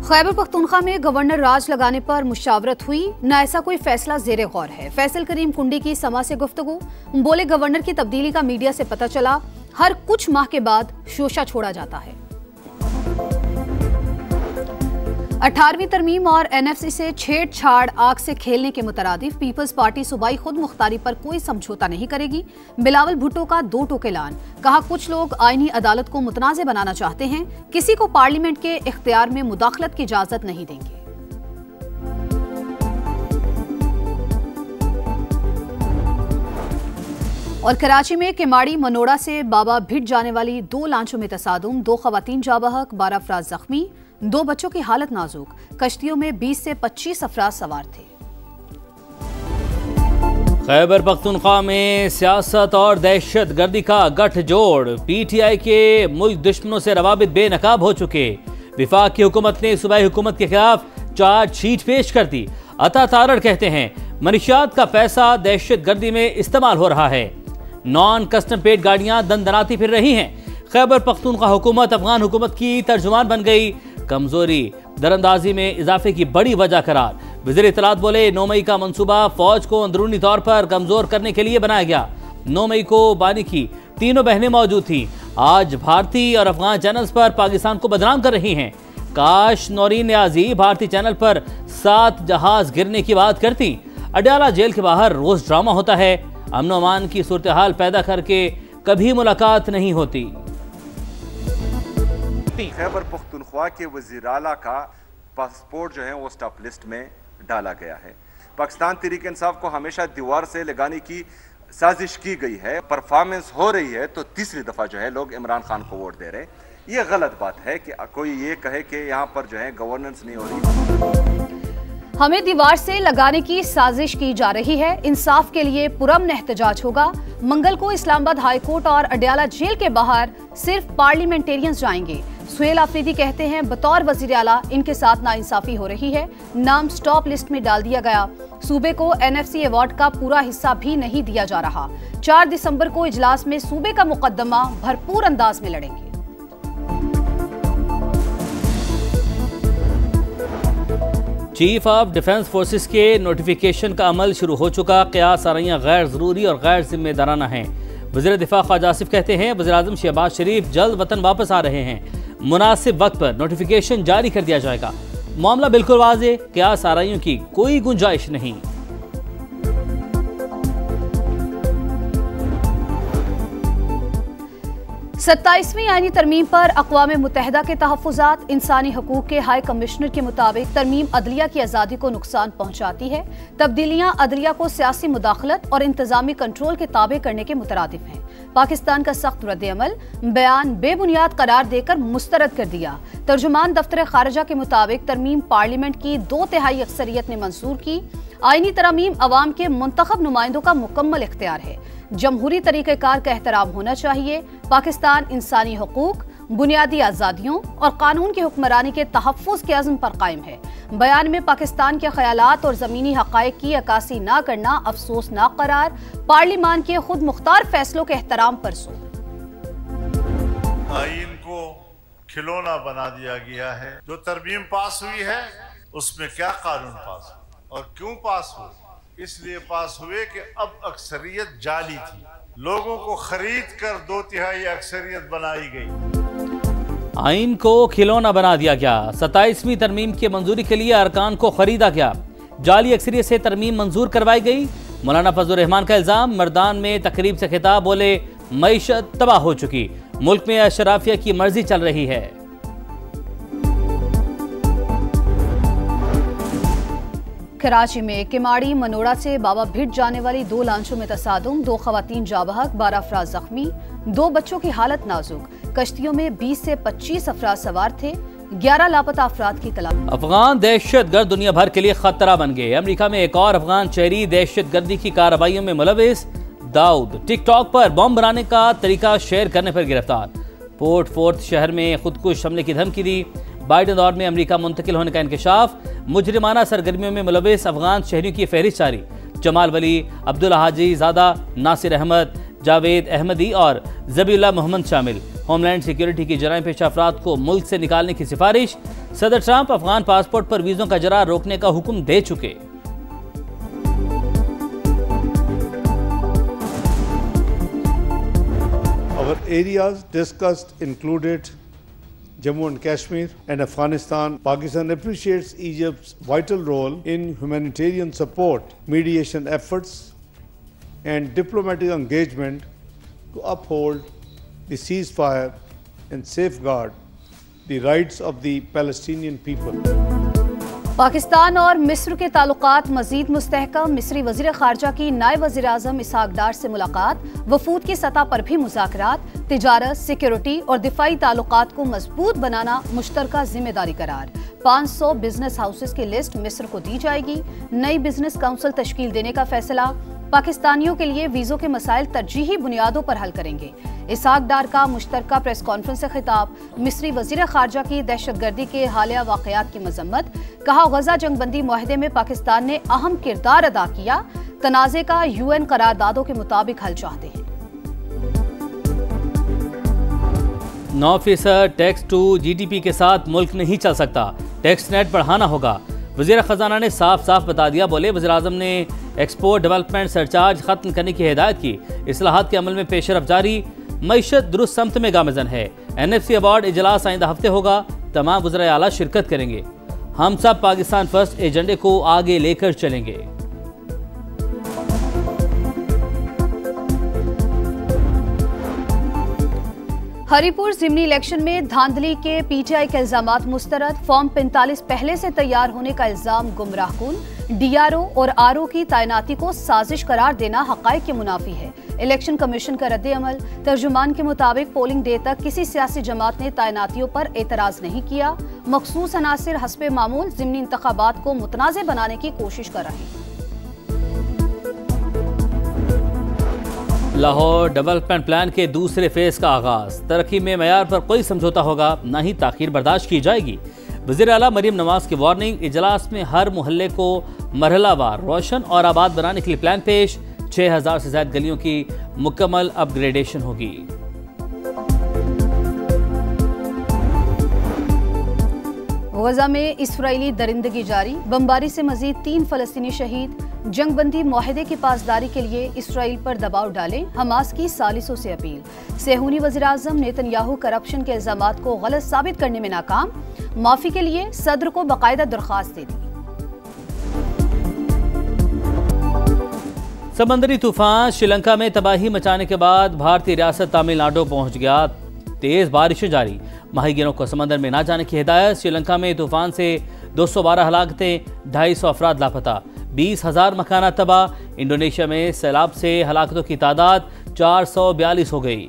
खैबर पख्तूनख्वा में गवर्नर राज लगाने पर मुशावरत हुई, न ऐसा कोई फैसला ज़ेरे गौर है। फैसल करीम कुंडी की समा से गुफ्तगू, बोले गवर्नर की तब्दीली का मीडिया से पता चला, हर कुछ माह के बाद शोशा छोड़ा जाता है। 18वीं तरमीम और NFC से छेड़छाड़ आग से खेलने के मुतरादिफ पीपल्स पार्टी सूबाई खुद मुख्तारी पर कोई समझौता नहीं करेगी। बिलावल भुट्टो का दो टोक ऐलान, कहा कुछ लोग आईनी अदालत को मुतनाज़ बनाना चाहते हैं, किसी को पार्लियामेंट के इख्तियार में मुदाखलत की इजाजत नहीं देंगे। और कराची में किमाड़ी मनोड़ा से बाबा भिट जाने वाली 2 लांचों में तसादुम, 2 खवातीन जाँ बहक, 12 अफराद जख्मी, 2 बच्चों की हालत नाजुक। कश्तियों में 20 से 25 अफराद सवार थे। खैबर पख्तूनख्वा में सियासत और दहशत गर्दी का गठजोड़, PTI के मुल्क दुश्मनों से रवाबित बेनकाब हो चुके। विफाक की हुकूमत ने सूबाई हुकूमत के खिलाफ चार्जशीट पेश कर दी। अता तारड़ कहते हैं मनशियात का पैसा दहशत गर्दी में इस्तेमाल हो रहा है। नॉन कस्टम पेड गाड़ियां दंदनाती फिर रही हैं। खैबर पख्तूनख्वा हुकूमत अफगान हुकूमत की तर्जुमान बन गई। कमजोरी दरअंदाजी में इजाफे की बड़ी वजह करार। वज़ीर इत्तलात बोले 9 मई का मंसूबा फौज को अंदरूनी तौर पर कमजोर करने के लिए बनाया गया। 9 मई को बानी की तीनों बहनें मौजूद थीं। आज भारतीय और अफगान चैनल्स पर पाकिस्तान को बदनाम कर रही हैं। काश नौरीन न्याजी भारतीय चैनल पर 7 जहाज गिरने की बात करती। अडयाला जेल के बाहर रोज ड्रामा होता है। अमन अमान की सूरत हाल पैदा करके कभी मुलाकात नहीं होती। खैबर पख्तूनख्वा के वज़ीर आला का पासपोर्ट जो है वो स्टॉप लिस्ट में डाला गया है। पाकिस्तान तहरीक इंसाफ को हमेशा दीवार से लगाने की साजिश की गई है। परफॉर्मेंस हो रही है तो तीसरी दफा जो है लोग इमरान खान को वोट दे रहे हैं। ये गलत बात है कि कोई ये कहे कि यहाँ पर जो है गवर्नेंस नहीं हो रही। हमें दीवार से लगाने की साजिश की जा रही है। इंसाफ के लिए पुरअमन एहतजाज होगा। मंगल को इस्लामाबाद हाईकोर्ट और अडयाला जेल के बाहर सिर्फ पार्लियामेंटेरियंस जाएंगे। सुहेल आफरीदी कहते हैं बतौर वजीर आला इनके साथ नाइंसाफी हो रही है। नाम स्टॉप लिस्ट में डाल दिया गया। सूबे को NFC अवार्ड का पूरा हिस्सा भी नहीं दिया जा रहा। 4 दिसंबर को इजलास में सूबे का मुकदमा भरपूर अंदाज में लड़ेंगे। चीफ ऑफ डिफेंस फोर्सेस के नोटिफिकेशन का अमल शुरू हो चुका। क़यास आराइयाँ गैर ज़रूरी और गैर जिम्मेदाराना हैं। वज़ीर दिफा ख्वाजा आसिफ कहते हैं वज़ीर आज़म शहबाज शरीफ जल्द वतन वापस आ रहे हैं। मुनासिब वक्त पर नोटिफिकेशन जारी कर दिया जाएगा। मामला बिल्कुल वाज़ेह, क़यास आराइयों की कोई गुंजाइश नहीं। 27वीं आईनी तरमीम पर अक़वाम मुत्तहिदा के तहफ़्फ़ुज़ात। इंसानी हकूक़ के हाई कमिश्नर के मुताबिक तरमीम अदलिया की आज़ादी को नुकसान पहुँचाती है। तब्दीलियाँ अदलिया को सियासी मुदाखलत और इंतज़ामी कंट्रोल के ताबे करने के मुतरादिफ हैं। पाकिस्तान का सख्त रद्द-ए-अमल, बयान बेबुनियाद करार देकर मुस्तरद कर दिया। तर्जुमान दफ्तर खारिजा के मुताबिक तरमीम पार्लियामेंट की 2/3 अक्सरियत ने मंजूर की। आईनी तरमीम अवाम के मुंतखब नुमाइंदों का मुकम्मल इख्तियार है। जमहूरी तरीक़ेकार का एहतराम होना चाहिए। पाकिस्तान इंसानी हकूक़, बुनियादी आज़ादियों और कानून की हुक्मरानी के तहफ़्फ़ुज़ के अज़्म पर कायम है। बयान में पाकिस्तान के ख़यालात और ज़मीनी हक़ाइक़ की अक्कासी न करना अफसोसनाक करार। पार्लिमान के खुद मुख्तार फैसलों के एहतराम पर जोर। आईन को खिलौना बना दिया गया है। जो तरमीम पास हुई है उसमें क्या कानून पास हुआ और क्यों पास हुआ? इसलिए पास हुए कि अब अक्सरियत जाली थी, लोगों को खरीद कर 2/3 अक्सरियत बनाई गई। आइन को खिलौना बना दिया गया। 27वीं तरमीम की मंजूरी के लिए अरकान को खरीदा गया। जाली अक्सरियत से तरमीम मंजूर करवाई गई। मौलाना फजलुर रहमान का इल्जाम, मर्दान में तकरीब से खिताब बोले मईशत तबाह हो चुकी, मुल्क में अशराफिया की मर्जी चल रही है। कराची में किमाड़ी मनोड़ा से बाबा भिट जाने वाली 2 लांचों में तसादुम, 2 खवातीन जाँ बहक, 12 अफराद जख्मी, 2 बच्चों की हालत नाजुक। कश्तियों में 20 से 25 अफराद सवार थे। 11 लापता अफराद की तलाश। अफगान दहशत गर्द दुनिया भर के लिए खतरा बन गए। अमेरिका में एक और अफगान शहरी दहशत गर्दी की कार्रवाइयों में मुलविस। दाऊद टिकटॉक पर बम बनाने का तरीका शेयर करने पर गिरफ्तार। पोर्ट फोर्थ शहर में खुदकुश हमले की धमकी दी। बाइडन दौर में अमेरिका मुंतकिल होने का इंकशाफ। मुजरिमाना सरगर्मियों में मुलविस अफगान शहरियों की फहरिस्त जारी। जमाल वली, अब्दुल्ला हाजी ज़ादा, नासिर अहमद, जावेद अहमदी और ज़बीउल्लाह मोहम्मद शामिल। होमलैंड सिक्योरिटी की जराइम पेशा अफराद को मुल्क से निकालने की सिफारिश। सदर ट्रंप अफगान पासपोर्ट पर वीजों का जरा रोकने का हुक्म दे चुके। Our areas discussed included Jammu and Kashmir and Afghanistan. Pakistan appreciates Egypt's vital role in humanitarian support, mediation efforts, and diplomatic engagement to uphold the ceasefire and safeguard the rights of the Palestinian people. Pakistan और मिस्र के ताल्लुकात मजीद मुस्तहकम। मिस्री वजीर खारजा की नायब वजीर आजम इसहाक डार से मुलाकात। वफूद की सतह पर भी मुज़ाकरात। तिजारत, सिक्योरिटी और दिफाई ताल्लुकात को मजबूत बनाना मुश्तरका जिम्मेदारी करार। 500 बिजनेस हाउसेस की लिस्ट मिस्र को दी जाएगी। नई बिजनेस काउंसिल तश्कील देने का फैसला। पाकिस्तानियों के लिए वीज़ों के मसाइल तरजीही बुनियादों पर हल करेंगे। इसहाक डार का मुश्तरका प्रेस कॉन्फ्रेंस से खिताब। मिस्री वजीर खारजा की दहशतगर्दी के हालिया वाक़यात की मजम्मत। कहा, गजा जंगबंदी मुआहदे में पाकिस्तान ने अहम किरदार अदा किया। तनाज़े का UN करारदादों के मुताबिक हल चाहते हैं। 9% टैक्स टू GDP के साथ मुल्क नहीं चल सकता। टैक्स नेट बढ़ाना होगा। वज़ीर ख़जाना ने साफ साफ बता दिया। बोले, वज़ीर आज़म ने एक्सपोर्ट डेवलपमेंट सरचार्ज ख़त्म करने की हिदायत की। इस्लाहात के अमल में पेशरफ जारी। मईशत दुरुस्त समत में गामज़न है। NFC अवार्ड इजलास आइंदा हफ्ते होगा। तमाम वज़राए आला शिरकत करेंगे। हम सब पाकिस्तान फर्स्ट एजेंडे को आगे लेकर चलेंगे। हरिपुर ज़िमनी इलेक्शन में धांधली के PTI के इल्जामात मुस्तरद। फॉर्म 45 पहले से तैयार होने का इल्जाम गुमराहकुन। DRO और RO की तैनाती को साजिश करार देना हक़ाइक़ के मुनाफी है। इलेक्शन कमीशन का रद्द अमल। तर्जुमान के मुताबिक पोलिंग डे तक किसी सियासी जमात ने तैनातियों पर एतराज़ नहीं किया। मखसूस अनासिर हस्बे मामूल ज़िमनी इंतखाबात को मुतनाज़ बनाने की कोशिश कर रहे हैं। लाहौर डेवलपमेंट प्लान के दूसरे फेज का आगाज। तरक्की में मयार पर कोई समझौता होगा, न ही ताखीर बर्दाश्त की जाएगी। वज़ीर आला मरीम नवाज की वार्निंग। इजलास में हर मोहल्ले को मरहलावार रोशन और आबाद बनाने के लिए प्लान पेश। 6000 से ज्यादा गलियों की मुकम्मल अपग्रेडेशन होगी। गजा में इस्राईली दरिंदगी जारी। बमबारी से मजीद 3 फलस्तीनी शहीद। जंगबंदी मुआहदे की पासदारी के लिए इसराइल पर दबाव डालें, हमास की सालिसों से अपील। सेहूनी वज़ीर आज़म नेतन्याहू करप्शन के इल्जामात को गलत साबित करने में नाकाम। माफी के लिए सदर को बाकायदा दरख्वास्त दे दी। समंदरी तूफान श्रीलंका में तबाही मचाने के बाद भारतीय रियासत तमिलनाडु पहुंच गया। तेज बारिशें जारी। माहीगीरों को समंदर में ना जाने की हिदायत। श्रीलंका में तूफान से 212 हलाकतें, 250 अफराद लापता, 20,000 मकानात तबाह। इंडोनेशिया में सैलाब से हलाकतों की तादाद 442 हो गई।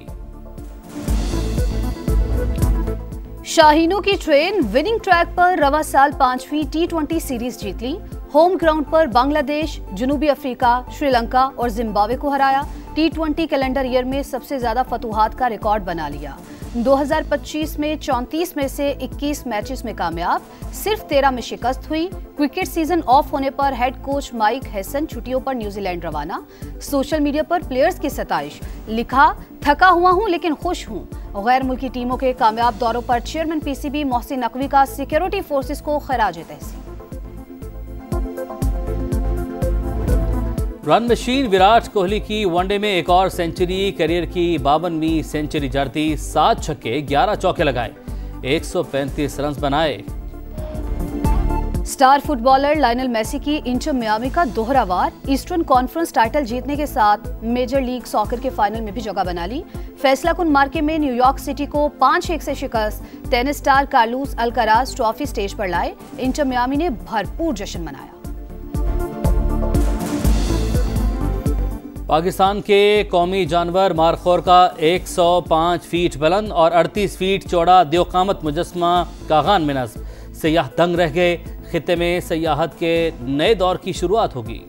शाहीनों की ट्रेन विनिंग ट्रैक पर रवा साल 5वीं T20 सीरीज जीत ली। होम ग्राउंड पर बांग्लादेश, जनूबी अफ्रीका, श्रीलंका और जिम्बाब्वे को हराया। T20 कैलेंडर ईयर में सबसे ज्यादा फतूहात का रिकॉर्ड बना लिया। 2025 में 34 में से 21 मैचेस में कामयाब, सिर्फ 13 में शिकस्त हुई। क्रिकेट सीजन ऑफ होने पर हेड कोच माइक हैसन छुट्टियों पर न्यूजीलैंड रवाना। सोशल मीडिया पर प्लेयर्स की सताइश। लिखा, थका हुआ हूं लेकिन खुश हूं। गैर मुल्की टीमों के कामयाब दौरों पर चेयरमैन PCB मोहसिन नकवी का सिक्योरिटी फोर्सेस को खराज तहसीन। रन मशीन विराट कोहली की वनडे में एक और सेंचुरी। करियर की 52वीं सेंचुरी जड़ती। 7 छक्के 11 चौके लगाए, 135 रन बनाए। स्टार फुटबॉलर लायनल मेसी की इंटर मियामी का दोहरा वार। ईस्टर्न कॉन्फ्रेंस टाइटल जीतने के साथ मेजर लीग सॉकर के फाइनल में भी जगह बना ली। फैसला कुन मार्के में न्यूयॉर्क सिटी को 5-1 से शिकस्त। Tennis star Carlos Alcaraz trophy stage पर लाए। इंटर मियामी ने भरपूर जश्न मनाया। पाकिस्तान के कौमी जानवर मारखोर का 105 फीट बुलंद और 38 फीट चौड़ा देवकामत मुजस्मा कागान में नस्ब। सयाह दंग रह गए। खित्ते में सयाहत के नए दौर की शुरुआत होगी।